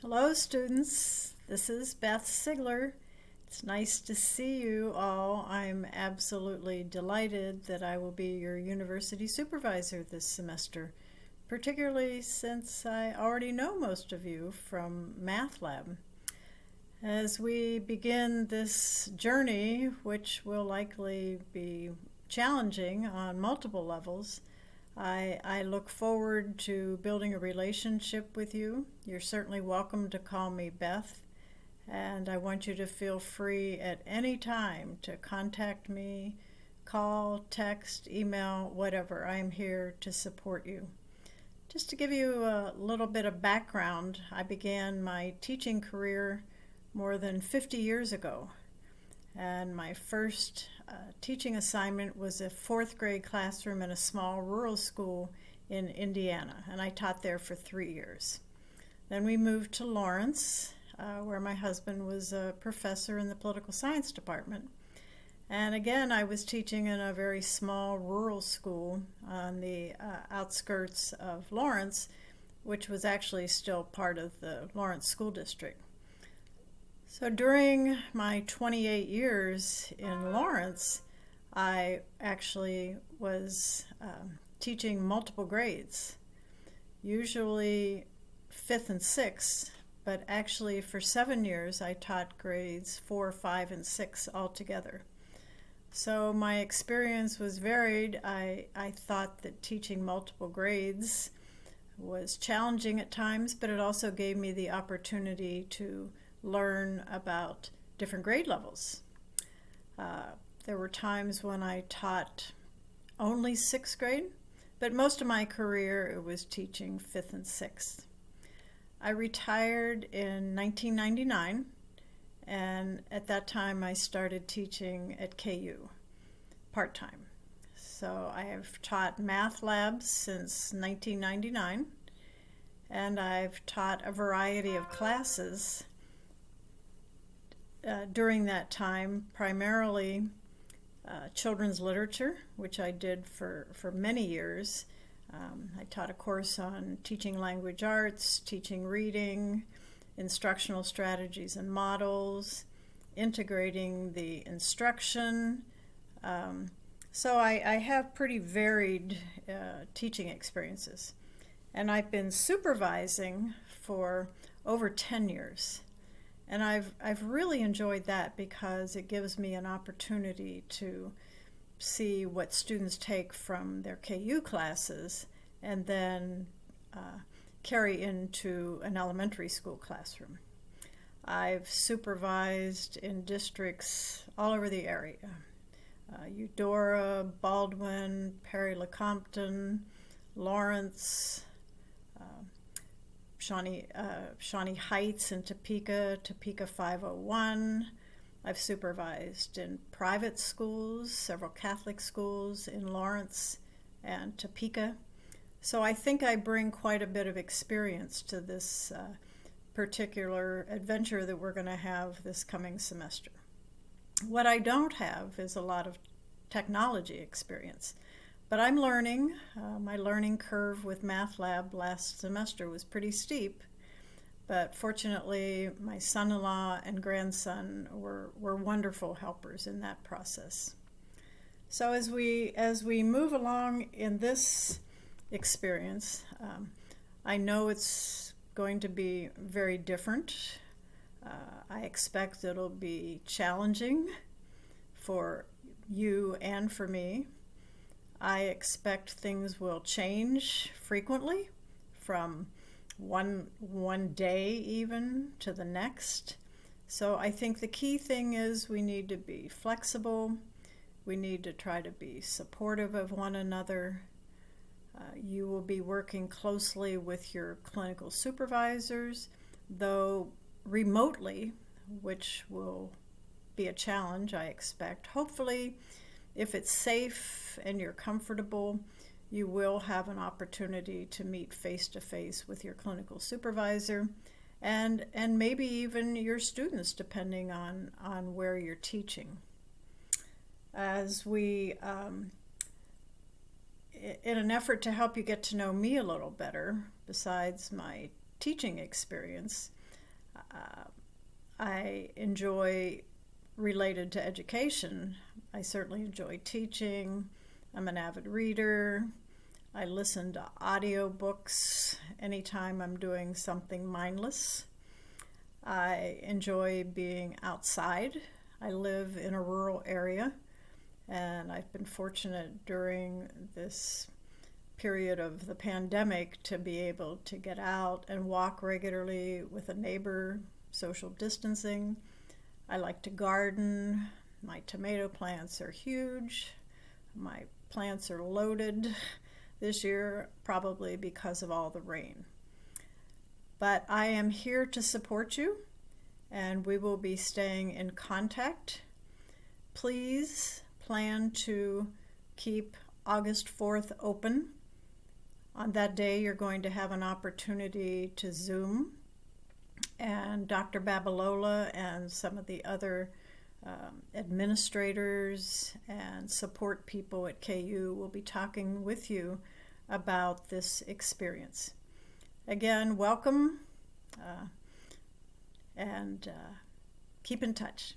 Hello, students. This is Beth Sigler. It's nice to see you all. I'm absolutely delighted that I will be your university supervisor this semester, particularly since I already know most of you from Math Lab. As we begin this journey, which will likely be challenging on multiple levels, I look forward to building a relationship with you. You're certainly welcome to call me Beth, and I want you to feel free at any time to contact me, call, text, email, whatever. I'm here to support you. Just to give you a little bit of background, I began my teaching career more than 50 years ago. And my first teaching assignment was a fourth grade classroom in a small rural school in Indiana, and I taught there for 3 years. Then we moved to Lawrence, where my husband was a professor in the political science department. And again, I was teaching in a very small rural school on the outskirts of Lawrence, which was actually still part of the Lawrence School District. So during my 28 years in Lawrence, I actually was teaching multiple grades, usually 5th and 6th, but actually for 7 years I taught grades 4, 5, and 6 altogether. So my experience was varied. I thought that teaching multiple grades was challenging at times, but it also gave me the opportunity to learn about different grade levels. There were times when I taught only 6th grade, but most of my career it was teaching 5th and 6th. I retired in 1999, and at that time I started teaching at KU part-time. So I have taught math labs since 1999, and I've taught a variety of classes during that time, primarily children's literature, which I did for many years. I taught a course on teaching language arts, teaching reading, instructional strategies and models, integrating the instruction. So I have pretty varied teaching experiences. And I've been supervising for over 10 years. And I've really enjoyed that because it gives me an opportunity to see what students take from their KU classes and then carry into an elementary school classroom. I've supervised in districts all over the area. Eudora, Baldwin, Perry-Lecompton, Lawrence, Shawnee Heights and Topeka 501. I've supervised in private schools, several Catholic schools in Lawrence and Topeka. So I think I bring quite a bit of experience to this particular adventure that we're going to have this coming semester. What I don't have is a lot of technology experience. But I'm learning. My learning curve with Math Lab last semester was pretty steep, but fortunately my son-in-law and grandson were wonderful helpers in that process. So as we move along in this experience, I know it's going to be very different. I expect it'll be challenging for you and for me. I expect things will change frequently from one day even to the next. So I think the key thing is we need to be flexible. We need to try to be supportive of one another. You will be working closely with your clinical supervisors, though remotely, which will be a challenge, I expect. Hopefully, if it's safe and you're comfortable, you will have an opportunity to meet face-to-face with your clinical supervisor and maybe even your students, depending on where you're teaching. As we, in an effort to help you get to know me a little better, besides my teaching experience, I enjoy related to education. I certainly enjoy teaching. I'm an avid reader. I listen to audiobooks anytime I'm doing something mindless. I enjoy being outside. I live in a rural area, and I've been fortunate during this period of the pandemic to be able to get out and walk regularly with a neighbor, social distancing. I like to garden. My tomato plants are huge. My plants are loaded this year, probably because of all the rain. But I am here to support you, and we will be staying in contact. Please plan to keep August 4th open. On that day, you're going to have an opportunity to Zoom, and Dr. Babalola and some of the other administrators and support people at KU will be talking with you about this experience. Again, welcome, and keep in touch.